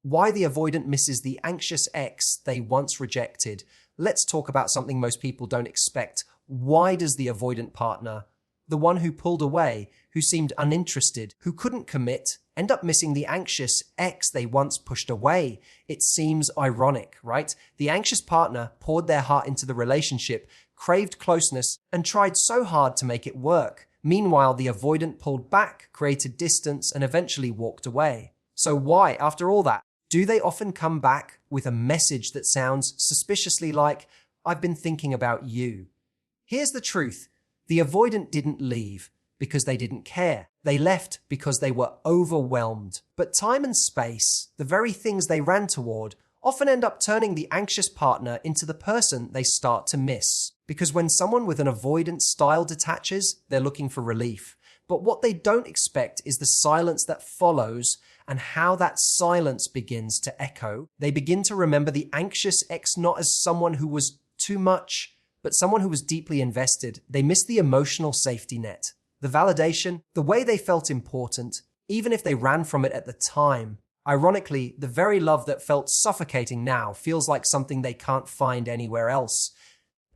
Why the avoidant misses the anxious ex they once rejected. Let's talk about something most people don't expect. Why does the avoidant partner, the one who pulled away, who seemed uninterested, who couldn't commit, end up missing the anxious ex they once pushed away? It seems ironic, right? The anxious partner poured their heart into the relationship, craved closeness, and tried so hard to make it work. Meanwhile, the avoidant pulled back, created distance, and eventually walked away. So why, after all that, do they often come back with a message that sounds suspiciously like, "I've been thinking about you"? Here's the truth. The avoidant didn't leave because they didn't care. They left because they were overwhelmed. But time and space, the very things they ran toward, often end up turning the anxious partner into the person they start to miss. Because when someone with an avoidant style detaches, they're looking for relief. But what they don't expect is the silence that follows and how that silence begins to echo. They begin to remember the anxious ex not as someone who was too much, but someone who was deeply invested. They miss the emotional safety net, the validation, the way they felt important, even if they ran from it at the time. Ironically, the very love that felt suffocating now feels like something they can't find anywhere else.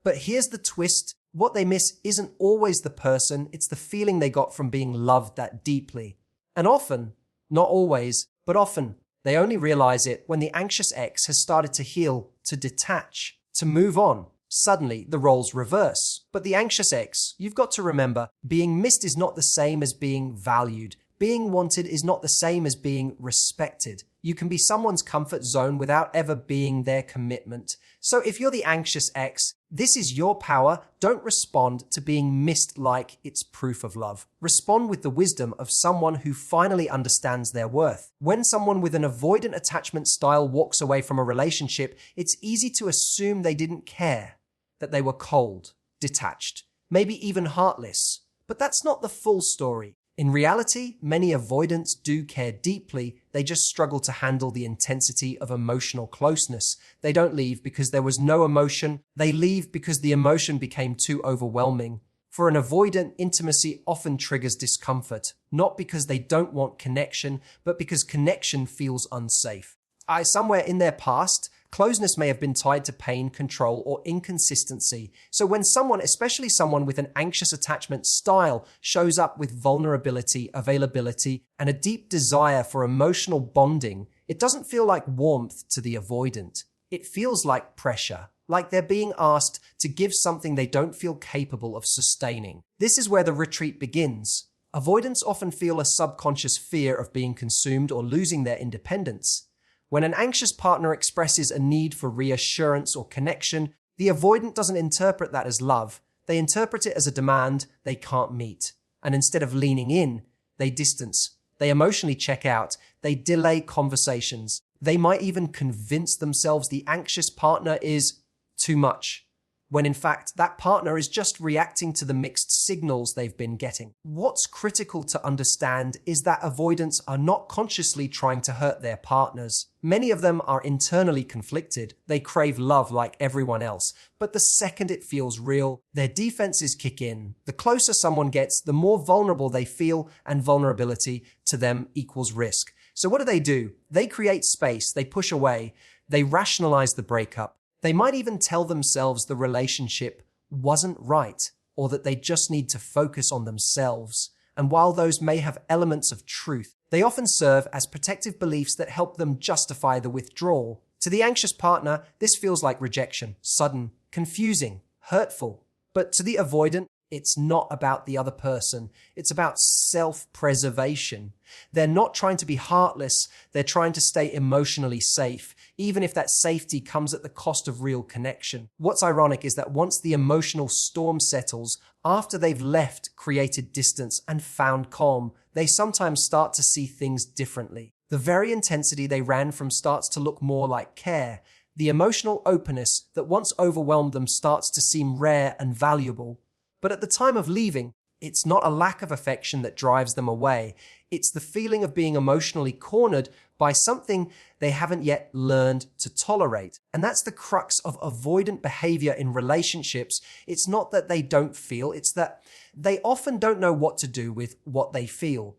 But here's the twist. What they miss isn't always the person, it's the feeling they got from being loved that deeply. And often, not always, but often, they only realize it when the anxious ex has started to heal, to detach, to move on. Suddenly, the roles reverse. But the anxious ex, you've got to remember, being missed is not the same as being valued. Being wanted is not the same as being respected. You can be someone's comfort zone without ever being their commitment. So if you're the anxious ex, this is your power. Don't respond to being missed like it's proof of love. Respond with the wisdom of someone who finally understands their worth. When someone with an avoidant attachment style walks away from a relationship, it's easy to assume they didn't care, that they were cold, detached, maybe even heartless. But that's not the full story. In reality, many avoidants do care deeply, they just struggle to handle the intensity of emotional closeness. They don't leave because there was no emotion, they leave because the emotion became too overwhelming. For an avoidant, intimacy often triggers discomfort, not because they don't want connection, but because connection feels unsafe. Somewhere in their past, closeness may have been tied to pain, control, or inconsistency. So when someone, especially someone with an anxious attachment style, shows up with vulnerability, availability, and a deep desire for emotional bonding, it doesn't feel like warmth to the avoidant. It feels like pressure, like they're being asked to give something they don't feel capable of sustaining. This is where the retreat begins. Avoidants often feel a subconscious fear of being consumed or losing their independence. When an anxious partner expresses a need for reassurance or connection, the avoidant doesn't interpret that as love. They interpret it as a demand they can't meet. And instead of leaning in, they distance. They emotionally check out. They delay conversations. They might even convince themselves the anxious partner is too much, when in fact that partner is just reacting to the mixed signals they've been getting. What's critical to understand is that avoidants are not consciously trying to hurt their partners. Many of them are internally conflicted. They crave love like everyone else. But the second it feels real, their defenses kick in. The closer someone gets, the more vulnerable they feel, and vulnerability to them equals risk. So what do? They create space, they push away, they rationalize the breakup. They might even tell themselves the relationship wasn't right, or that they just need to focus on themselves. And while those may have elements of truth, they often serve as protective beliefs that help them justify the withdrawal. To the anxious partner, this feels like rejection, sudden, confusing, hurtful. But to the avoidant, it's not about the other person. It's about self-preservation. They're not trying to be heartless. They're trying to stay emotionally safe, even if that safety comes at the cost of real connection. What's ironic is that once the emotional storm settles, after they've left, created distance, and found calm, they sometimes start to see things differently. The very intensity they ran from starts to look more like care. The emotional openness that once overwhelmed them starts to seem rare and valuable. But at the time of leaving, it's not a lack of affection that drives them away. It's the feeling of being emotionally cornered by something they haven't yet learned to tolerate. And that's the crux of avoidant behavior in relationships. It's not that they don't feel, it's that they often don't know what to do with what they feel.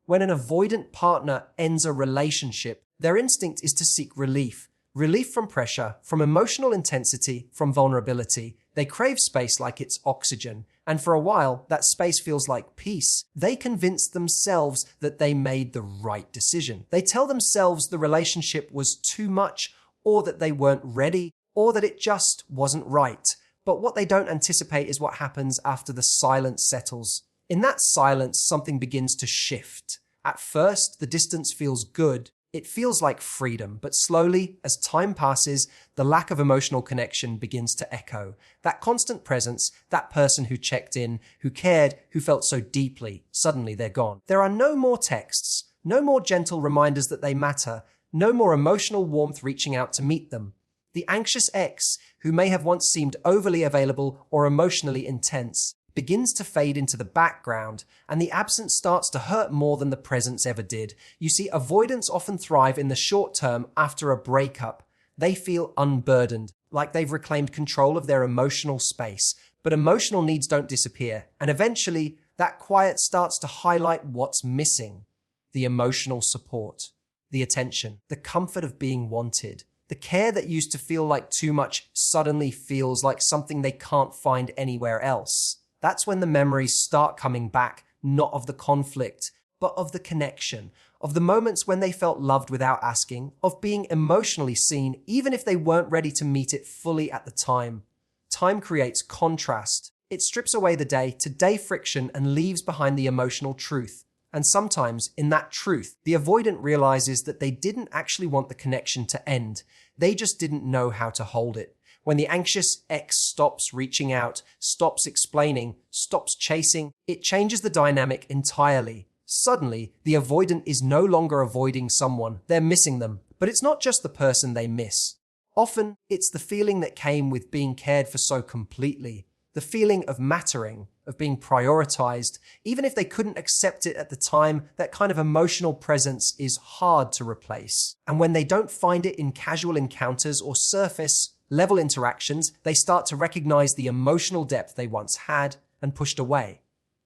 When an avoidant partner ends a relationship, Their instinct is to seek relief. Relief from pressure, from emotional intensity, from vulnerability. They crave space like it's oxygen. And for a while, that space feels like peace. They convince themselves that they made the right decision. They tell themselves the relationship was too much, or that they weren't ready, or that it just wasn't right. But what they don't anticipate is what happens after the silence settles. In that silence, something begins to shift. At first, the distance feels good. It feels like freedom, but slowly, as time passes, the lack of emotional connection begins to echo. That constant presence, that person who checked in, who cared, who felt so deeply, suddenly they're gone. There are no more texts, no more gentle reminders that they matter, no more emotional warmth reaching out to meet them. The anxious ex, who may have once seemed overly available or emotionally intense, begins to fade into the background, and the absence starts to hurt more than the presence ever did. You see, avoidants often thrive in the short term after a breakup. They feel unburdened, like they've reclaimed control of their emotional space. But emotional needs don't disappear, and eventually, that quiet starts to highlight what's missing. The emotional support, the attention, the comfort of being wanted. The care that used to feel like too much suddenly feels like something they can't find anywhere else. That's when the memories start coming back, not of the conflict, but of the connection, of the moments when they felt loved without asking, of being emotionally seen, even if they weren't ready to meet it fully at the time. Time creates contrast. It strips away the day-to-day friction and leaves behind the emotional truth. And sometimes, in that truth, the avoidant realizes that they didn't actually want the connection to end. They just didn't know how to hold it. When the anxious ex stops reaching out, stops explaining, stops chasing, it changes the dynamic entirely. Suddenly, the avoidant is no longer avoiding someone, they're missing them. But it's not just the person they miss. Often, it's the feeling that came with being cared for so completely. The feeling of mattering, of being prioritized. Even if they couldn't accept it at the time, that kind of emotional presence is hard to replace. And when they don't find it in casual encounters or surface level interactions, they start to recognize the emotional depth they once had and pushed away.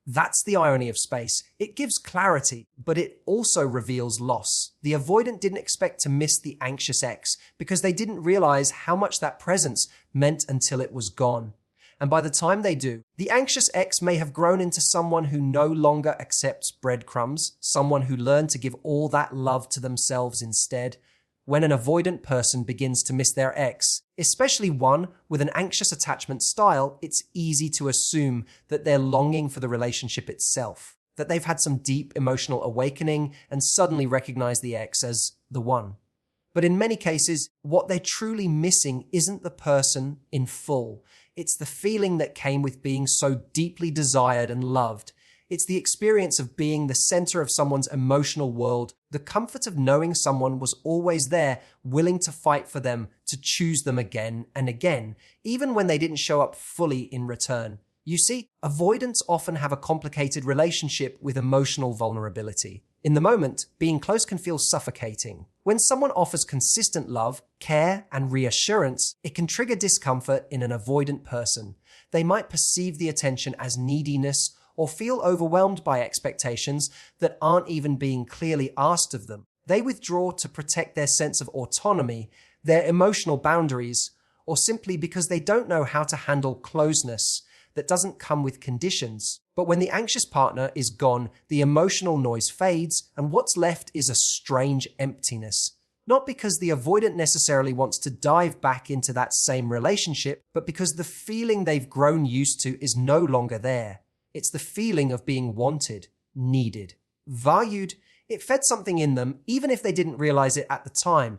That's the irony of space. It gives clarity, but it also reveals loss. The avoidant didn't expect to miss the anxious ex because they didn't realize how much that presence meant until it was gone. And by the time they do, the anxious ex may have grown into someone who no longer accepts breadcrumbs, someone who learned to give all that love to themselves instead. When an avoidant person begins to miss their ex, especially one with an anxious attachment style, it's easy to assume that they're longing for the relationship itself, that they've had some deep emotional awakening and suddenly recognize the ex as the one. But in many cases, what they're truly missing isn't the person in full. It's the feeling that came with being so deeply desired and loved. It's the experience of being the center of someone's emotional world, the comfort of knowing someone was always there, willing to fight for them, to choose them again and again, even when they didn't show up fully in return. You see, avoidants often have a complicated relationship with emotional vulnerability. In the moment, being close can feel suffocating. When someone offers consistent love, care, and reassurance, it can trigger discomfort in an avoidant person. They might perceive the attention as neediness or feel overwhelmed by expectations that aren't even being clearly asked of them. They withdraw to protect their sense of autonomy, their emotional boundaries, or simply because they don't know how to handle closeness that doesn't come with conditions. But when the anxious partner is gone, the emotional noise fades, and what's left is a strange emptiness. Not because the avoidant necessarily wants to dive back into that same relationship, but because the feeling they've grown used to is no longer there. It's the feeling of being wanted, needed, valued. It fed something in them, even if they didn't realize it at the time.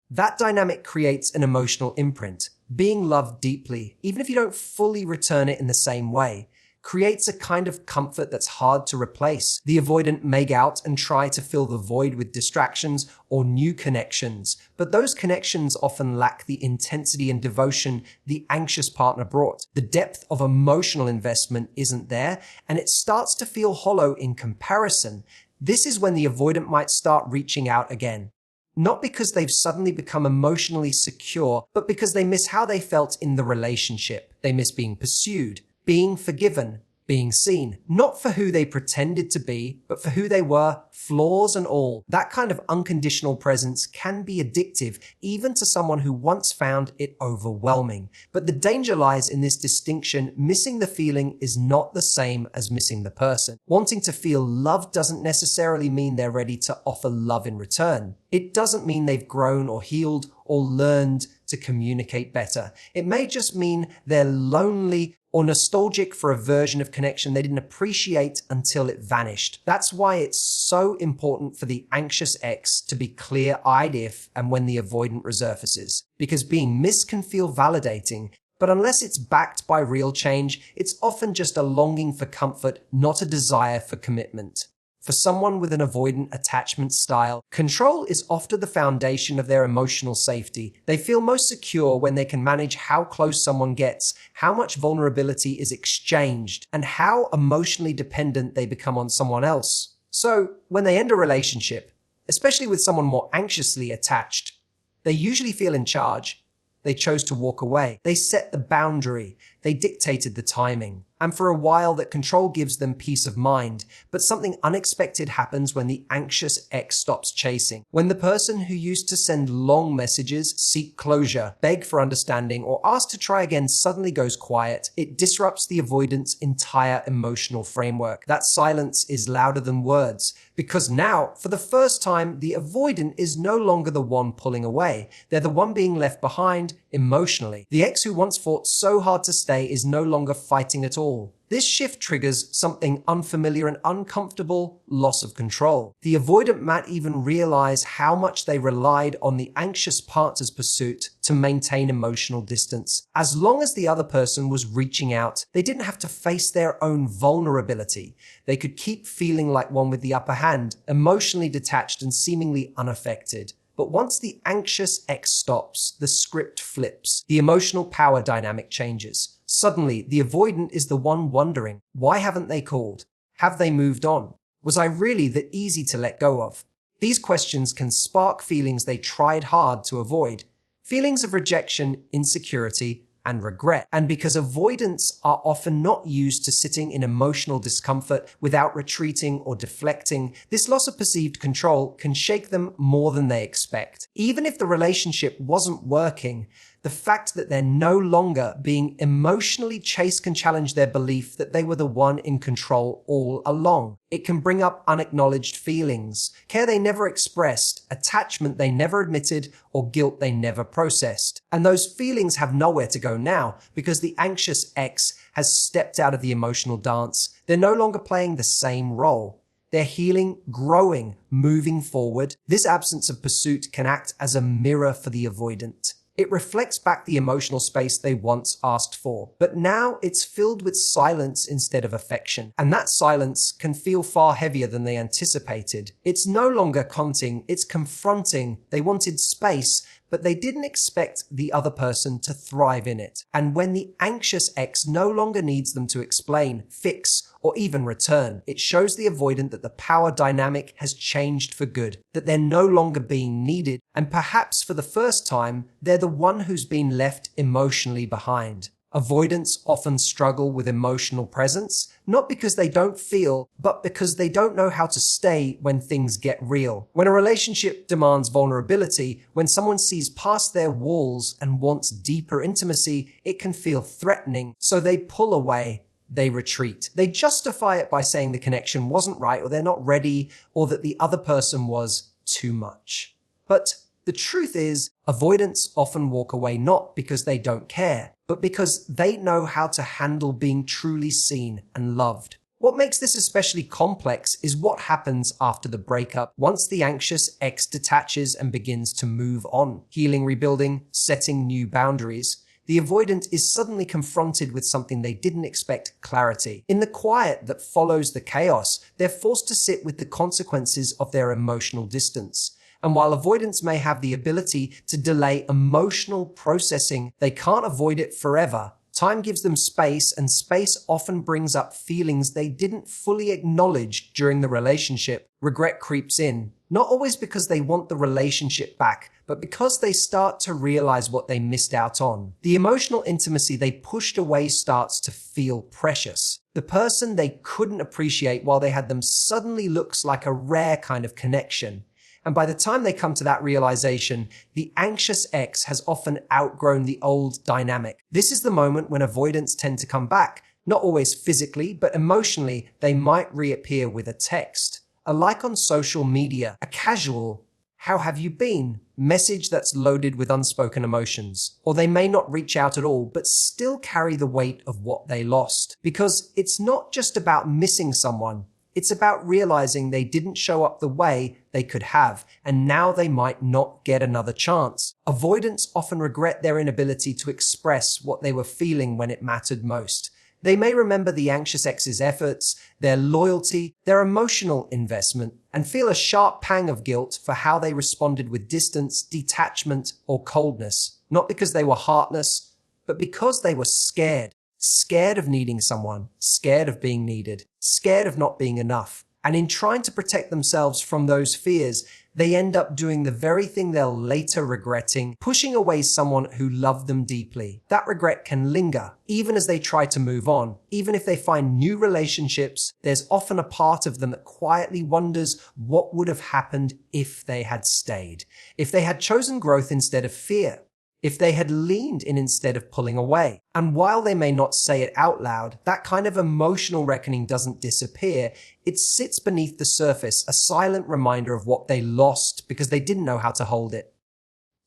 That dynamic creates an emotional imprint. Being loved deeply, even if you don't fully return it in the same way, creates a kind of comfort that's hard to replace. The avoidant may go out and try to fill the void with distractions or new connections, but those connections often lack the intensity and devotion the anxious partner brought. The depth of emotional investment isn't there, and it starts to feel hollow in comparison. This is when the avoidant might start reaching out again. Not because they've suddenly become emotionally secure, but because they miss how they felt in the relationship. They miss being pursued, being forgiven, being seen, not for who they pretended to be, but for who they were, flaws and all. That kind of unconditional presence can be addictive, even to someone who once found it overwhelming. But the danger lies in this distinction. Missing the feeling is not the same as missing the person. Wanting to feel loved doesn't necessarily mean they're ready to offer love in return. It doesn't mean they've grown or healed or learned to communicate better. It may just mean they're lonely or nostalgic for a version of connection they didn't appreciate until it vanished. That's why it's so important for the anxious ex to be clear-eyed if and when the avoidant resurfaces. Because being missed can feel validating, but unless it's backed by real change, it's often just a longing for comfort, not a desire for commitment. For someone with an avoidant attachment style, control is often the foundation of their emotional safety. They feel most secure when they can manage how close someone gets, how much vulnerability is exchanged, and how emotionally dependent they become on someone else. So, when they end a relationship, especially with someone more anxiously attached, they usually feel in charge. They chose to walk away. They set the boundary. They dictated the timing. And for a while, that control gives them peace of mind. But something unexpected happens when the anxious ex stops chasing. When the person who used to send long messages, seek closure, beg for understanding, or ask to try again suddenly goes quiet, it disrupts the avoidant's entire emotional framework. That silence is louder than words. Because now, for the first time, the avoidant is no longer the one pulling away. They're the one being left behind emotionally. The ex who once fought so hard to stay is no longer fighting at all. This shift triggers something unfamiliar and uncomfortable: loss of control. The avoidant might even realize how much they relied on the anxious partner's pursuit to maintain emotional distance. As long as the other person was reaching out, they didn't have to face their own vulnerability. They could keep feeling like one with the upper hand, emotionally detached and seemingly unaffected. But once the anxious ex stops, the script flips. The emotional power dynamic changes. Suddenly, the avoidant is the one wondering, why haven't they called? Have they moved on? Was I really that easy to let go of? These questions can spark feelings they tried hard to avoid. Feelings of rejection, insecurity, and regret. And because avoidants are often not used to sitting in emotional discomfort without retreating or deflecting, this loss of perceived control can shake them more than they expect. Even if the relationship wasn't working, the fact that they're no longer being emotionally chased can challenge their belief that they were the one in control all along. It can bring up unacknowledged feelings, care they never expressed, attachment they never admitted, or guilt they never processed. And those feelings have nowhere to go now because the anxious ex has stepped out of the emotional dance. They're no longer playing the same role. They're healing, growing, moving forward. This absence of pursuit can act as a mirror for the avoidant. It reflects back the emotional space they once asked for, but now it's filled with silence instead of affection. And that silence can feel far heavier than they anticipated. It's no longer conting, it's confronting. They wanted space, but they didn't expect the other person to thrive in it. And when the anxious ex no longer needs them to explain, fix, or even return, it shows the avoidant that the power dynamic has changed for good, that they're no longer being needed, and perhaps for the first time, they're the one who's been left emotionally behind. Avoidants often struggle with emotional presence, not because they don't feel, but because they don't know how to stay when things get real. When a relationship demands vulnerability, when someone sees past their walls and wants deeper intimacy, it can feel threatening, so they pull away. They retreat. They justify it by saying the connection wasn't right, or they're not ready, or that the other person was too much. But the truth is, avoidants often walk away not because they don't care, but because they know how to handle being truly seen and loved. What makes this especially complex is what happens after the breakup, once the anxious ex detaches and begins to move on, healing, rebuilding, setting new boundaries. The avoidant is suddenly confronted with something they didn't expect: clarity. In the quiet that follows the chaos, they're forced to sit with the consequences of their emotional distance. And while avoidants may have the ability to delay emotional processing, they can't avoid it forever. Time gives them space, and space often brings up feelings they didn't fully acknowledge during the relationship. Regret creeps in, not always because they want the relationship back, but because they start to realize what they missed out on. The emotional intimacy they pushed away starts to feel precious. The person they couldn't appreciate while they had them suddenly looks like a rare kind of connection. And by the time they come to that realization, the anxious ex has often outgrown the old dynamic. This is the moment when avoidants tend to come back, not always physically, but emotionally. They might reappear with a text, a like on social media, a casual "How have you been?" message that's loaded with unspoken emotions. Or they may not reach out at all, but still carry the weight of what they lost. Because it's not just about missing someone, it's about realizing they didn't show up the way they could have, and now they might not get another chance. Avoidants often regret their inability to express what they were feeling when it mattered most. They may remember the anxious ex's efforts, their loyalty, their emotional investment, and feel a sharp pang of guilt for how they responded with distance, detachment, or coldness. Not because they were heartless, but because they were scared. Scared of needing someone, scared of being needed, scared of not being enough. And in trying to protect themselves from those fears, they end up doing the very thing they'll later regretting, pushing away someone who loved them deeply. That regret can linger, even as they try to move on. Even if they find new relationships, there's often a part of them that quietly wonders what would have happened if they had stayed, if they had chosen growth instead of fear, if they had leaned in instead of pulling away. And while they may not say it out loud, that kind of emotional reckoning doesn't disappear. It sits beneath the surface, a silent reminder of what they lost because they didn't know how to hold it.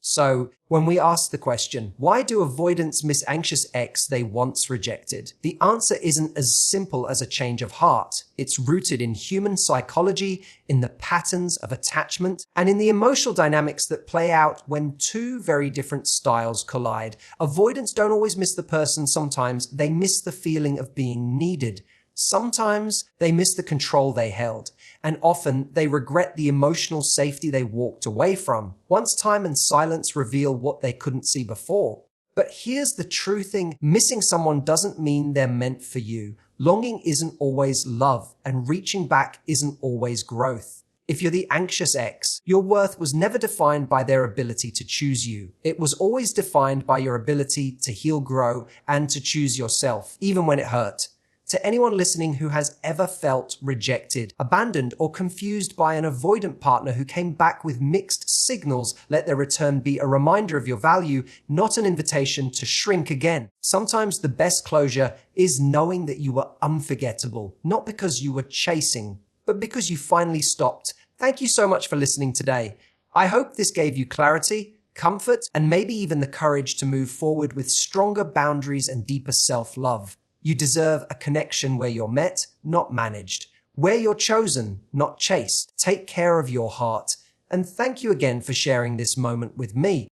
So, when we ask the question, why do avoidants miss anxious ex they once rejected? The answer isn't as simple as a change of heart. It's rooted in human psychology, in the patterns of attachment, and in the emotional dynamics that play out when two very different styles collide. Avoidants don't always miss the person. Sometimes they miss the feeling of being needed. Sometimes they miss the control they held, and often they regret the emotional safety they walked away from, once time and silence reveal what they couldn't see before. But here's the true thing: missing someone doesn't mean they're meant for you. Longing isn't always love, and reaching back isn't always growth. If you're the anxious ex, your worth was never defined by their ability to choose you. It was always defined by your ability to heal, grow, and to choose yourself, even when it hurt. To anyone listening who has ever felt rejected, abandoned, or confused by an avoidant partner who came back with mixed signals, let their return be a reminder of your value, not an invitation to shrink again. Sometimes the best closure is knowing that you were unforgettable, not because you were chasing, but because you finally stopped. Thank you so much for listening today. I hope this gave you clarity, comfort, and maybe even the courage to move forward with stronger boundaries and deeper self-love. You deserve a connection where you're met, not managed, where you're chosen, not chased. Take care of your heart. And thank you again for sharing this moment with me.